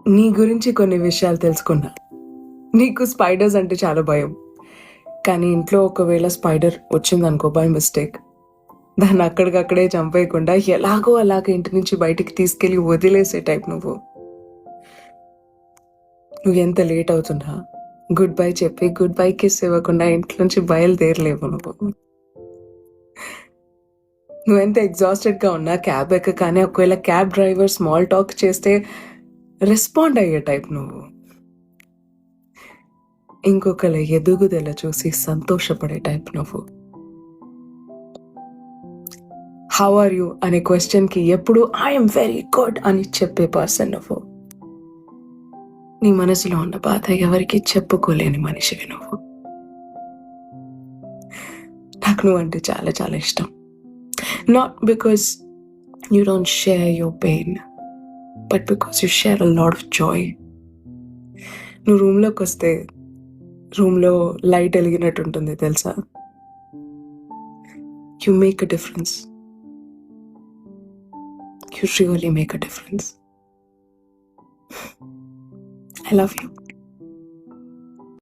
నీ గురించి కొన్ని విషయాలు తెలుసుకున్నా. నీకు స్పైడర్స్ అంటే చాలా భయం. కానీ ఇంట్లో ఒకవేళ స్పైడర్ వచ్చిందనుకో బై మిస్టేక్, దాన్ని అక్కడికక్కడే చంపేయకుండా ఎలాగో అలాగ ఇంటి నుంచి బయటికి తీసుకెళ్ళి వదిలేసే టైప్ నువ్వు. నువ్వు ఎంత లేట్ అవుతున్నా గుడ్ బై చెప్పి గుడ్ బై కిస్ ఇవ్వకుండా ఇంట్లో నుంచి బయలుదేరలేవు నువ్వు. నువ్వెంత ఎగ్జాస్టెడ్గా ఉన్నా క్యాబ్ ఎక్కగానే ఒకవేళ క్యాబ్ డ్రైవర్ స్మాల్ టాక్ చేస్తే రెస్పాండ్ అయ్యే టైప్ నువ్వు. ఇంకొకళ్ళ ఎదుగుదల చూసి సంతోషపడే టైప్ నువ్వు. హౌ ఆర్ యూ అనే క్వశ్చన్కి ఎప్పుడు ఐఎమ్ వెరీ గుడ్ అని చెప్పే పర్సన్ నువ్వు. నీ మనసులో ఉన్న బాధ ఎవరికి చెప్పుకోలేని మనిషివి నువ్వు. నాకు నువ్వు అంటే చాలా చాలా ఇష్టం. Not because you don't share your pain, but because you share a lot of Joy. నువ్వు రూమ్లోకి వస్తే రూమ్లో లైట్ వెలిగినట్టు ఉంటుంది తెలుసా. You make a difference. You really make a difference. I love you.